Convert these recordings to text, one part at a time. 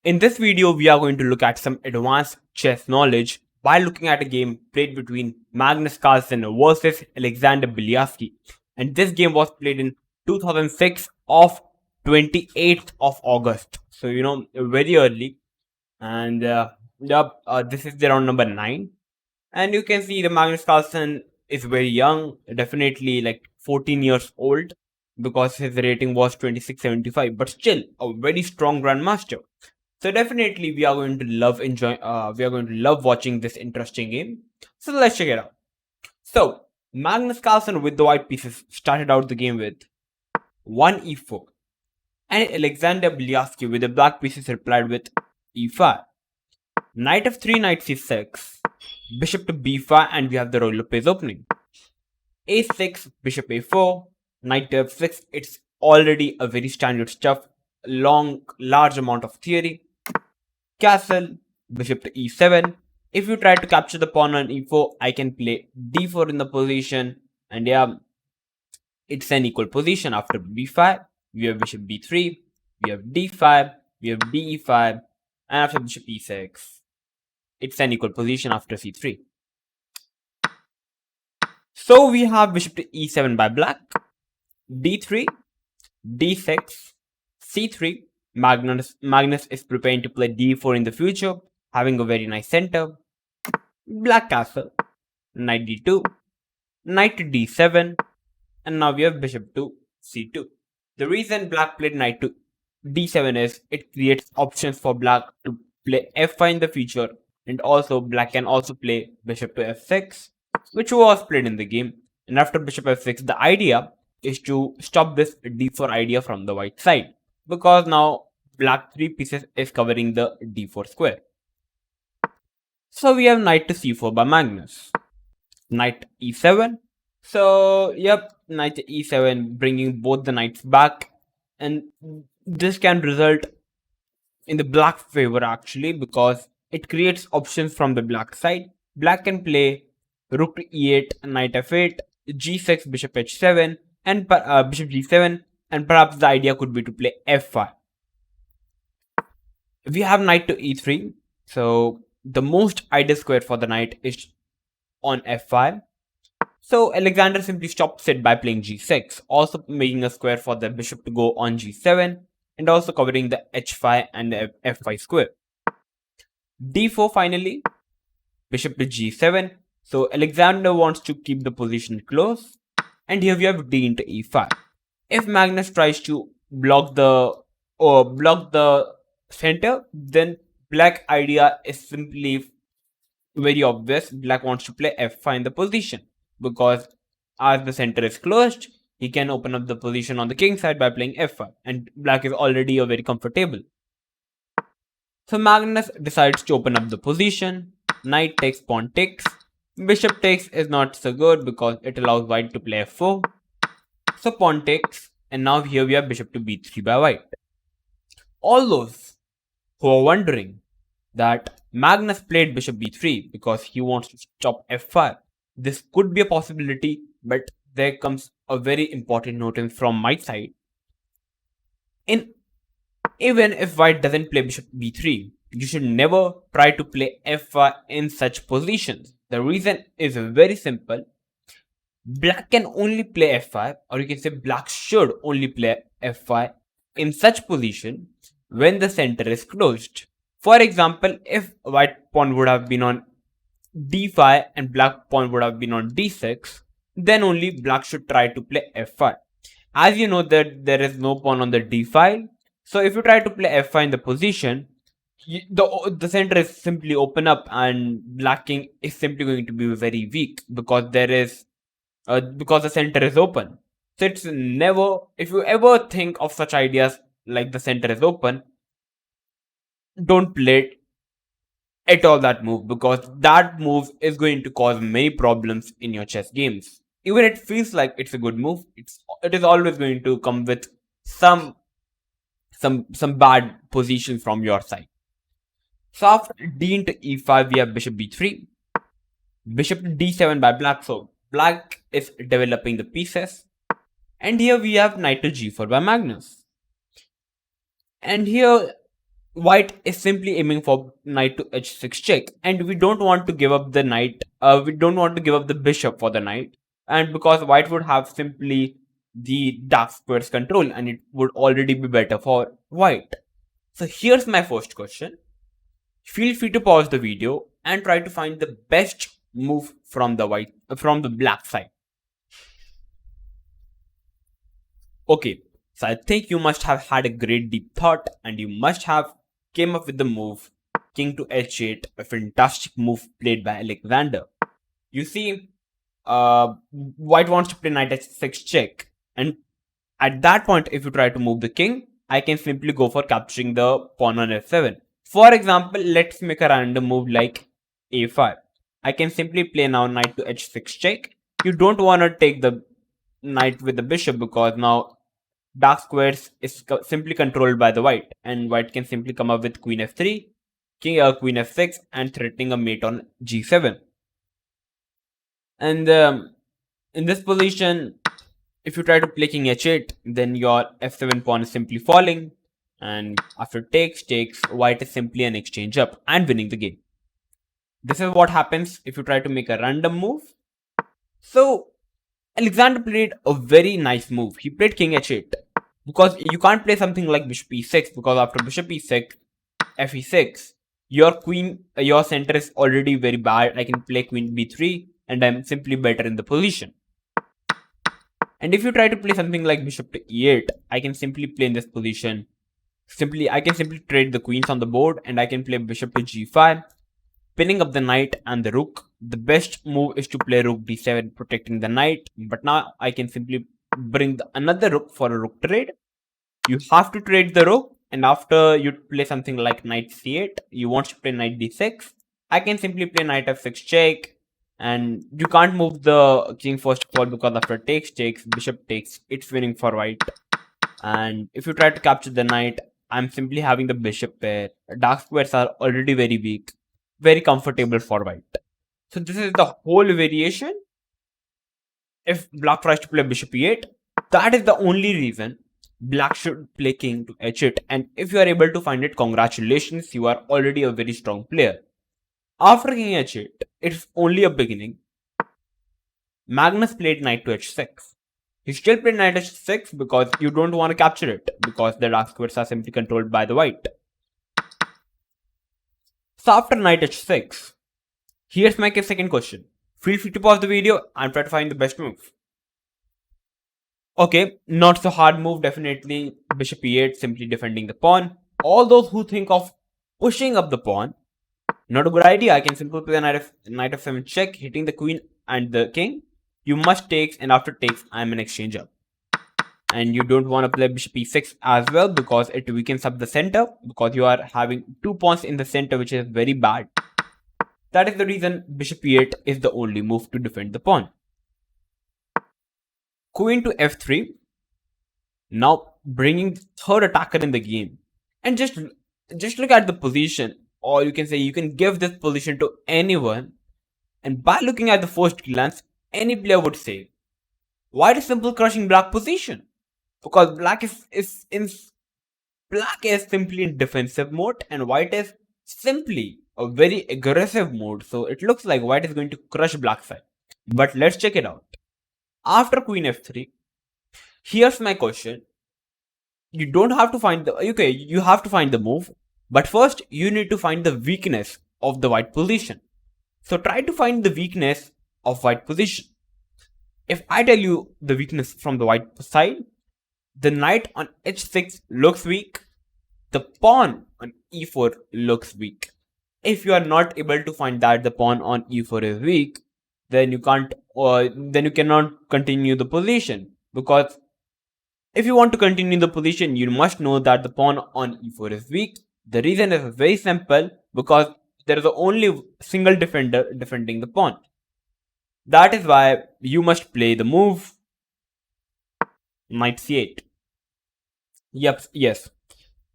In this video, we are going to look at some advanced chess knowledge by looking at a game played between Magnus Carlsen versus Alexander Bielski. And this game was played in 2006 of 28th of August. So, very early. And this is the round number 9. And you can see the Magnus Carlsen is very young, definitely like 14 years old, because his rating was 2675, but still a very strong grandmaster. So definitely we are going to love watching this interesting game. So let's check it out. So Magnus Carlsen with the white pieces started out the game with 1 e4, and Alexander Bielski with the black pieces replied with e5. Knight f3, knight c6, bishop to b5, and we have the Ruy Lopez opening. a6, bishop a4, knight to f6. It's already a very standard stuff, large amount of theory. Castle, bishop to e7. If you try to capture the pawn on e4, I can play d4 in the position, and yeah, it's an equal position. After b5, we have bishop b3, we have d5, we have de5, and after bishop e6, it's an equal position after c3. So we have bishop to e7 by black, d3, d6, c3. Magnus is preparing to play d4 in the future, having a very nice center. Black castle, knight d2, knight to d7, and now we have bishop to c2. The reason black played knight to d7 is it creates options for black to play f5 in the future, and also black can also play bishop to f6, which was played in the game. And after bishop f6, the idea is to stop this d4 idea from the white side, because now black 3 pieces is covering the d4 square. So we have knight to c4 by Magnus. Knight e7. So yep, knight to e7, bringing both the knights back, and this can result in the black favor actually, because it creates options from the black side. Black can play rook to e8, knight f8, g6, bishop h7, and bishop g7, and perhaps the idea could be to play f5. We have knight to e3. So the most ideal square for the knight is on f5. So Alexander simply stops it by playing g6, also making a square for the bishop to go on g7, and also covering the h5 and the f5 square. d4 finally, bishop to g7. So Alexander wants to keep the position close, and here we have d into e5. If Magnus tries to block the center, then black idea is simply very obvious. Black wants to play f5 in the position, because as the center is closed, he can open up the position on the king side by playing f5, and black is already very comfortable. So Magnus decides to open up the position. Knight takes, pawn takes. Bishop takes is not so good because it allows white to play f4. So pawn takes, and now here we have bishop to b3 by white. All those who are wondering that Magnus played bishop b3 because he wants to stop f5, this could be a possibility, but there comes a very important note from my side. Even if white doesn't play bishop b3, you should never try to play f5 in such positions. The reason is very simple. Black can only play f5, or you can say black should only play f5 in such position when the center is closed. For example, if white pawn would have been on d5 and black pawn would have been on d6, then only black should try to play f5. As you know that there is no pawn on the d file, so if you try to play f5 in the position, the center is simply open up, and black king is simply going to be very weak because because the center is open. So it's never, if you ever think of such ideas like the center is open, don't play at all that move, because that move is going to cause many problems in your chess games. Even it feels like it's a good move, it is always going to come with some bad position from your side. So after d into e5, we have bishop b3, bishop to d7 by black. So black is developing the pieces, and here we have knight to g4 by Magnus. And here white is simply aiming for knight to h6 check, and we don't want to give up the knight. We don't want to give up the bishop for the knight, and because white would have simply the dark squares control, and it would already be better for white. So here's my first question. Feel free to pause the video and try to find the best move from the black side. Okay, so I think you must have had a great deep thought, and you must have came up with the move king to h8, a fantastic move played by Alexander. You see, white wants to play knight h6 check, and at that point, if you try to move the king, I can simply go for capturing the pawn on f7. For example, let's make a random move like a5. I can simply play now knight to h6 check. You don't want to take the knight with the bishop because now dark squares is simply controlled by the white, and white can simply come up with queen f3, queen f6, and threatening a mate on g7. And in this position, if you try to play king h8, then your f7 pawn is simply falling, and after takes, white is simply an exchange up and winning the game. This is what happens if you try to make a random move. So Alexander played a very nice move. He played king h8 because you can't play something like bishop e6, because after bishop e6, fe6, your center is already very bad. I can play queen b3 and I'm simply better in the position. And if you try to play something like bishop to e8, I can simply play in this position. I can simply trade the queens on the board, and I can play bishop to g5, pinning up the knight and the rook. The best move is to play rook d7, protecting the knight, but now I can simply bring another rook for a rook trade. You have to trade the rook, and after you play something like knight c8, you want to play knight d6. I can simply play knight f6 check, and you can't move the king first of all because after takes, bishop takes, it's winning for white. And if you try to capture the knight, I'm simply having the bishop pair. Dark squares are already very weak, very comfortable for white. So this is the whole variation. If black tries to play bishop e8, that is the only reason black should play king to h8. And if you are able to find it, congratulations, you are already a very strong player. After king h8, it's only a beginning. Magnus played knight to h6. He still played knight h6 because you don't want to capture it, because the dark squares are simply controlled by the white. So after knight h6, here's my second question. Feel free to pause the video and try to find the best move. Okay, not so hard move, definitely bishop e8, simply defending the pawn. All those who think of pushing up the pawn, not a good idea. I can simply play knight f7 check, hitting the queen and the king. You must takes, and after takes, I'm an exchange up. And you don't want to play bishop e6 as well because it weakens up the center, because you are having two pawns in the center, which is very bad. That is the reason bishop e8 is the only move to defend the pawn. Queen to f3. Now bringing the third attacker in the game. And just look at the position, or you can say you can give this position to anyone. And by looking at the first glance, any player would say, white is simple crushing black position. Because black is simply in defensive mode, and white is simply a very aggressive mode. So it looks like white is going to crush black side. But let's check it out. After queen f3, here's my question. You don't have to find you have to find the move, but first you need to find the weakness of the white position. So try to find the weakness of white position. If I tell you the weakness from the white side, the knight on h6 looks weak, the pawn on e4 looks weak. If you are not able to find that the pawn on e4 is weak, then you cannot continue the position, because if you want to continue the position, you must know that the pawn on e4 is weak. The reason is very simple, because there is only single defender defending the pawn. That is why you must play the move knight c8. Yes.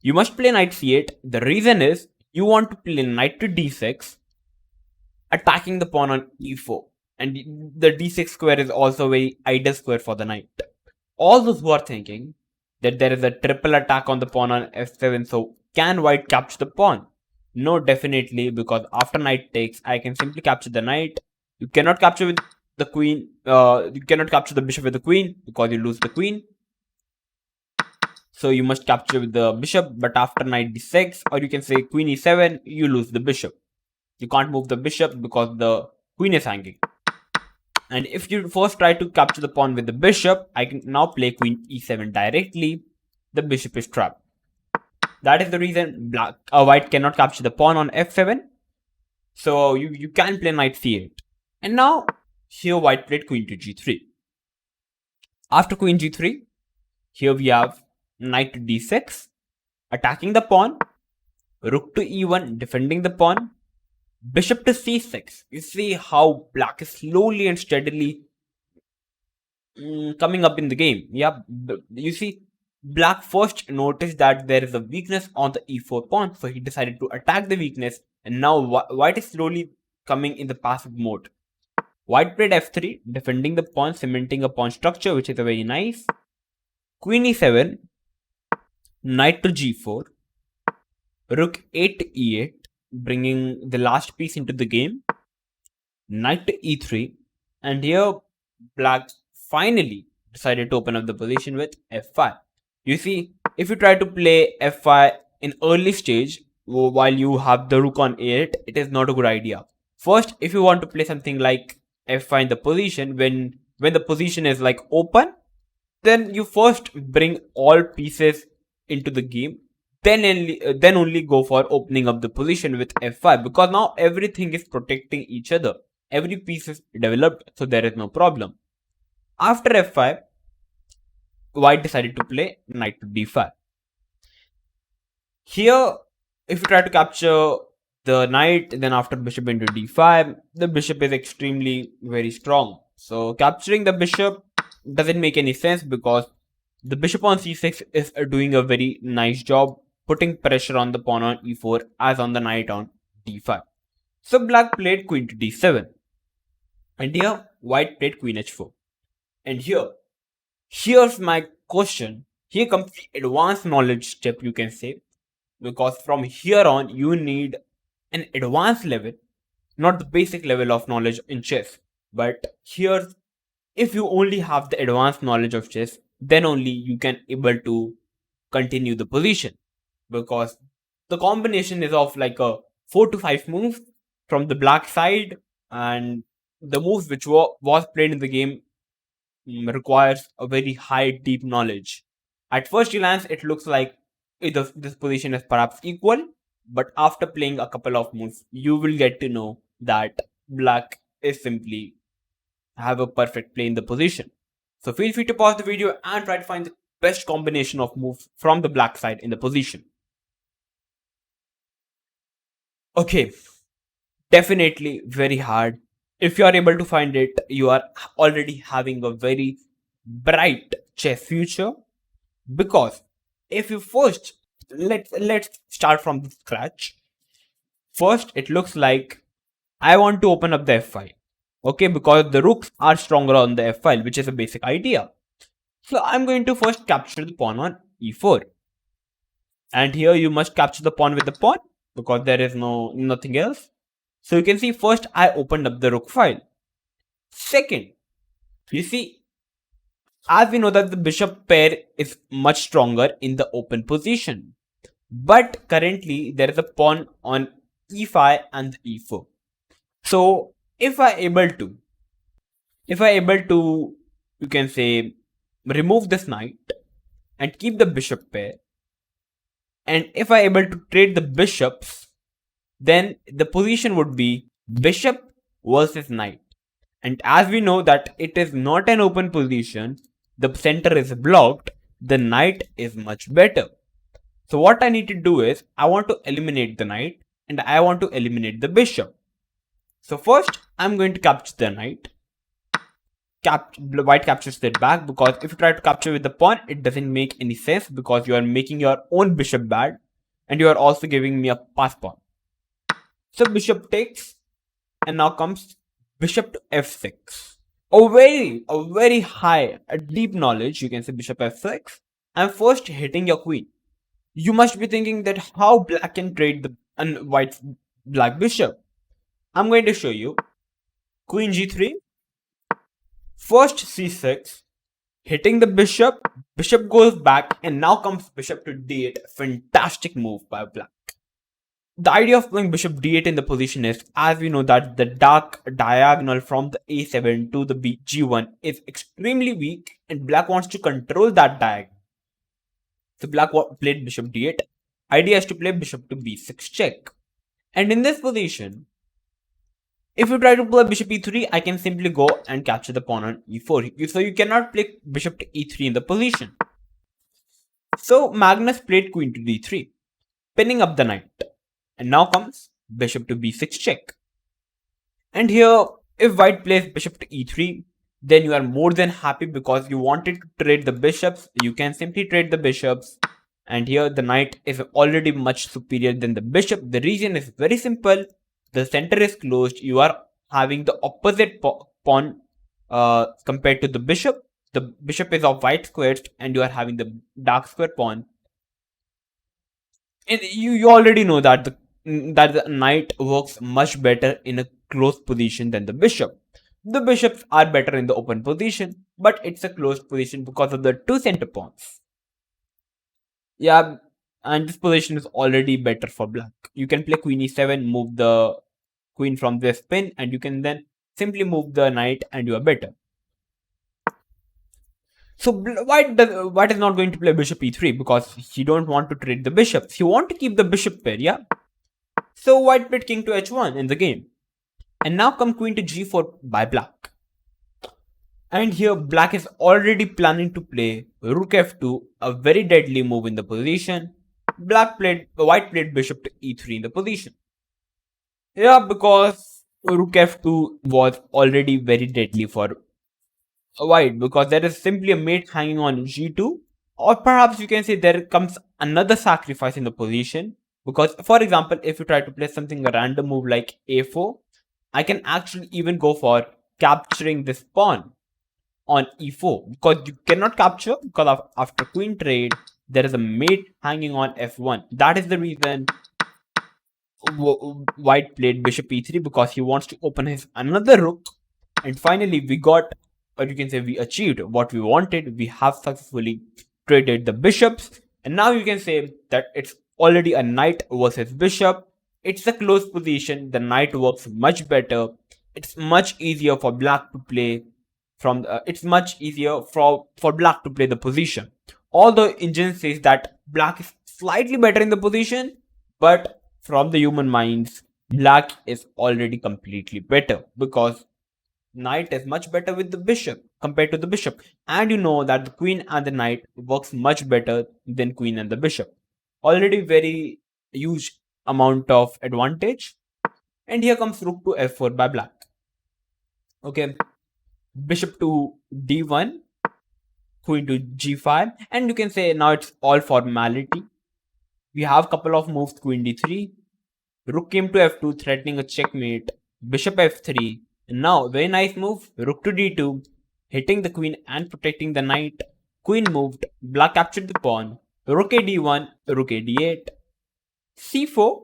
You must play knight c8. The reason is you want to play knight to d6, attacking the pawn on e4. And the d6 square is also a very ideal square for the knight. All those who are thinking that there is a triple attack on the pawn on f7, so can white capture the pawn? No, definitely, because after knight takes, I can simply capture the knight. You cannot capture with the queen. You cannot capture the bishop with the queen because you lose the queen. So you must capture with the bishop, but after knight d6, or you can say queen e7, you lose the bishop. You can't move the bishop because the queen is hanging. And if you first try to capture the pawn with the bishop, I can now play queen e7 directly. The bishop is trapped. That is the reason white cannot capture the pawn on f7. So you can play knight c8. And now here white played queen to g3. After queen g3, here we have knight to d6, attacking the pawn, rook to e1, defending the pawn, bishop to c6. You see how black is slowly and steadily coming up in the game. Yeah, you see, black first noticed that there is a weakness on the e4 pawn, so he decided to attack the weakness, and now white is slowly coming in the passive mode. White played f3, defending the pawn, cementing a pawn structure, which is a very nice. Queen e7, knight to g4, rook 8 to e8, bringing the last piece into the game, knight to e3, and here black finally decided to open up the position with f5. You see, if you try to play f5 in early stage while you have the rook on a8, it is not a good idea. First, if you want to play something like f5 in the position, when the position is like open, then you first bring all pieces into the game, then only go for opening up the position with f5, because now everything is protecting each other. Every piece is developed, so there is no problem. After f5, white decided to play knight to d5. Here, if you try to capture the knight, then after bishop into d5, the bishop is extremely very strong. So capturing the bishop doesn't make any sense because the bishop on c6 is doing a very nice job putting pressure on the pawn on e4 as on the knight on d5. So black played queen to d7. And here white played queen h4. And here's my question. Here comes the advanced knowledge step, you can say, because from here on you need an advanced level, not the basic level of knowledge in chess. But here, if you only have the advanced knowledge of chess, then only you can able to continue the position, because the combination is of like a 4 to 5 moves from the black side, and the moves which was played in the game requires a very high deep knowledge. At first glance it looks like this position is perhaps equal, but after playing a couple of moves you will get to know that black is simply have a perfect play in the position. So feel free to pause the video and try to find the best combination of moves from the black side in the position. Okay, definitely very hard. If you are able to find it, you are already having a very bright chess future, because if you first let's start from the scratch. First, it looks like I want to open up the f file. Okay, because the rooks are stronger on the f file, which is a basic idea. So I'm going to first capture the pawn on e4. And here you must capture the pawn with the pawn, because there is nothing else. So you can see first I opened up the rook file. Second, you see, as we know that the bishop pair is much stronger in the open position. But currently there is a pawn on e5 and e4. So if I able to, you can say, remove this knight and keep the bishop pair, and if I able to trade the bishops, then the position would be bishop versus knight. And as we know that it is not an open position, the center is blocked, the knight is much better. So what I need to do is, I want to eliminate the knight and I want to eliminate the bishop. So first, I'm going to capture the knight. White captures it back, because if you try to capture with the pawn, it doesn't make any sense, because you are making your own bishop bad and you are also giving me a pass pawn. So bishop takes, and now comes bishop to f6. A very high, a deep knowledge, you can say bishop f6. I'm first hitting your queen. You must be thinking that how black can trade the white black bishop. I'm going to show you. Queen g3, first c6, hitting the bishop, bishop goes back, and now comes bishop to d8. Fantastic move by black. The idea of playing bishop d8 in the position is, as we know that the dark diagonal from the a7 to the g1 is extremely weak, and black wants to control that diagonal. So black played bishop d8. Idea is to play bishop to b6 check. And in this position, if you try to play bishop e3, I can simply go and capture the pawn on e4. So you cannot play bishop to e3 in the position. So Magnus played queen to d3, pinning up the knight. And now comes bishop to b6 check. And here, if white plays bishop to e3, then you are more than happy because you wanted to trade the bishops. You can simply trade the bishops. And here the knight is already much superior than the bishop. The reason is very simple. The center is closed. You are having the opposite pawn compared to the bishop. The bishop is of white squares and you are having the dark square pawn. And you already know that the knight works much better in a closed position than the bishop. The bishops are better in the open position, but it's a closed position because of the two center pawns. Yeah, and this position is already better for black. You can play queen e7, move the queen from this pin, and you can then simply move the knight and you are better. So white is not going to play bishop e3 because he don't want to trade the bishops. He want to keep the bishop pair, yeah? So white played king to h1 in the game. And now come queen to g4 by black. And here black is already planning to play rook f2, a very deadly move in the position. White played bishop to e3 in the position. Yeah, because rook f2 was already very deadly for white, because there is simply a mate hanging on g2, or perhaps you can say there comes another sacrifice in the position. Because for example, if you try to play something a random move like a4, I can actually even go for capturing this pawn on e4, because you cannot capture because after queen trade there is a mate hanging on f1. That is the reason white played bishop e3, because he wants to open his another rook. And finally we got, or you can say we achieved what we wanted. We have successfully traded the bishops, and now you can say that it's already a knight versus bishop. It's a close position. The knight works much better. It's much easier for black to play it's much easier for black to play the position. Although engine says that black is slightly better in the position, but from the human minds, black is already completely better, because knight is much better with the bishop compared to the bishop. And you know that the queen and the knight works much better than queen and the bishop. Already very huge amount of advantage. And here comes rook to f4 by black. Okay, bishop to d1, queen to g5, and you can say now it's all formality. We have couple of moves, queen d3, rook came to f2 threatening a checkmate, bishop f3, and now very nice move, rook to d2, hitting the queen and protecting the knight. Queen moved, black captured the pawn, rook a d1, rook a d8, c4,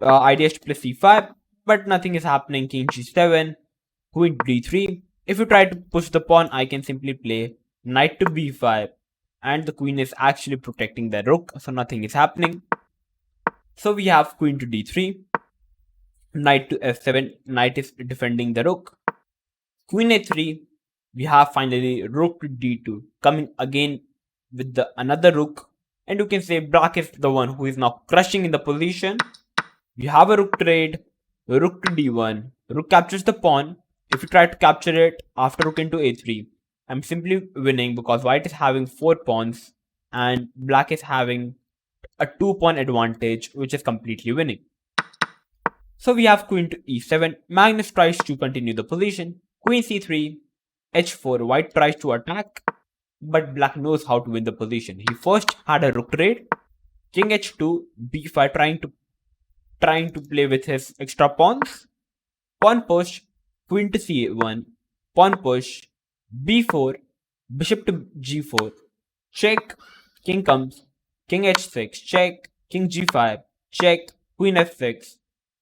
idea is to play c5, but nothing is happening, king g7, queen d3. If you try to push the pawn, I can simply play knight to b5, and the queen is actually protecting the rook, so nothing is happening. So we have queen to d3, knight to f7, knight is defending the rook, queen a3, we have finally rook to d2, coming again with the another rook, and you can say black is the one who is now crushing in the position. We have a rook trade, rook to d1, rook captures the pawn. If you try to capture it after rook into a3, I'm simply winning because white is having 4 pawns and black is having a 2-pawn advantage, which is completely winning. So we have queen to e7. Magnus tries to continue the position. Queen c3, h4. White tries to attack, but black knows how to win the position. He first had a rook trade, king h2, b5, trying to play with his extra pawns. Pawn push, queen to c1, pawn push, b4, bishop to g4, check, king comes, king h6, check, king g5, check, queen f6,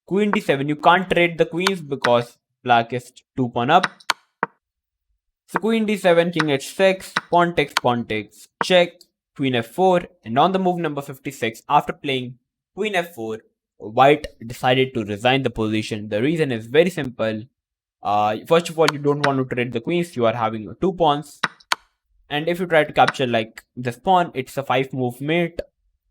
queen d7. You can't trade the queens because black is 2 pawn up. So queen d7, king h6, pawn takes, check, queen f4, and on the move number 56, after playing queen f4, white decided to resign the position. The reason is very simple. First of all, you don't want to trade the queens. You are having 2 pawns. And if you try to capture like this pawn, it's a 5 move mate.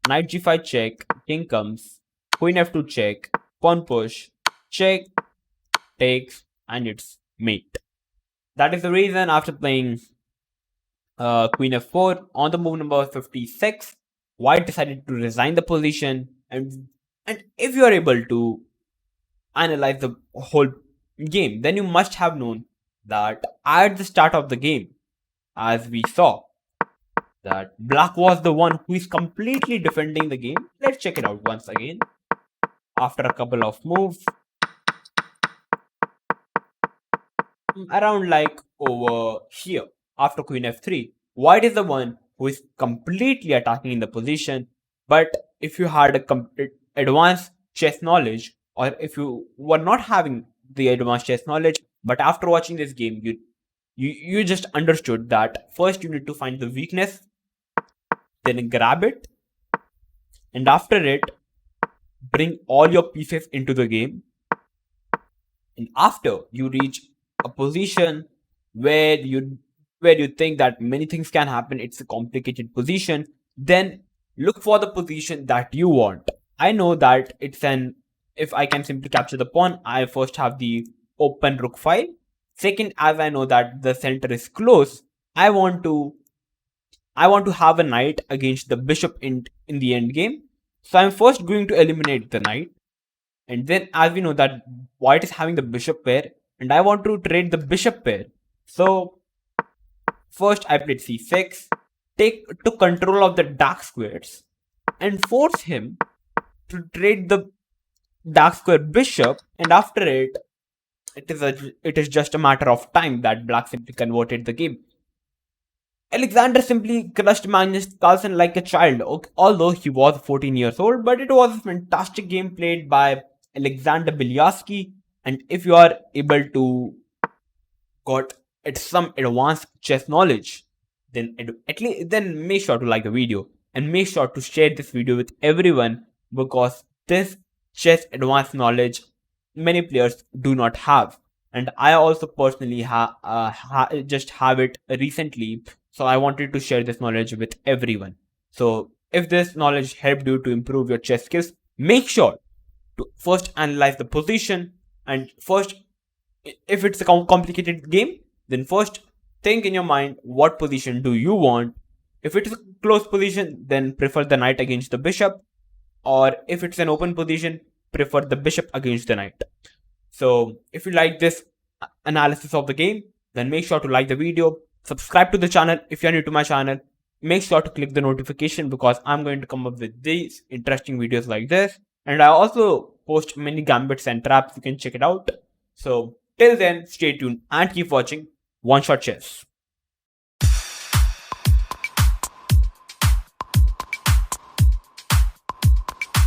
Knight g5 check, king comes, queen f2 check, pawn push, check, takes, and it's mate. That is the reason after playing queen f4 on the move number 56, white decided to resign the position. And if you are able to analyze the whole game, then you must have known that at the start of the game, as we saw, that black was the one who is completely defending the game. Let's check it out once again. After a couple of moves, around like over here, after queen f3, white is the one who is completely attacking in the position. But if you had a complete advanced chess knowledge, or if you were not having the advanced chess knowledge, but after watching this game, you just understood that first you need to find the weakness, then grab it, and after it, bring all your pieces into the game. And after you reach a position where you think that many things can happen, it's a complicated position, then look for the position that you want. I know that if I can simply capture the pawn, I first have the open rook file. Second, as I know that the center is close, I want to have a knight against the bishop in the end game. So I'm first going to eliminate the knight. And then as we know that white is having the bishop pair, and I want to trade the bishop pair. So first I played c6, took control of the dark squares, and force him to trade the dark square bishop. And after it is just a matter of time that black simply converted the game. Alexander simply crushed Magnus Carlsen like a child, although he was 14 years old, but it was a fantastic game played by Alexander Bielski. And if you are able to got some advanced chess knowledge, then make sure to like the video and make sure to share this video with everyone, because this chess advanced knowledge many players do not have. And I also personally just have it recently, so I wanted to share this knowledge with everyone. So if this knowledge helped you to improve your chess skills, make sure to first analyze the position. And first, if it's a complicated game, then first think in your mind what position do you want. If it is a close position, then prefer the knight against the bishop, or if it's an open position, prefer the bishop against the knight. So if you like this analysis of the game, then make sure to like the video, subscribe to the channel if you're new to my channel, make sure to click the notification, because I'm going to come up with these interesting videos like this. And I also post many gambits and traps, you can check it out. So till then, stay tuned and keep watching One Shot Chess.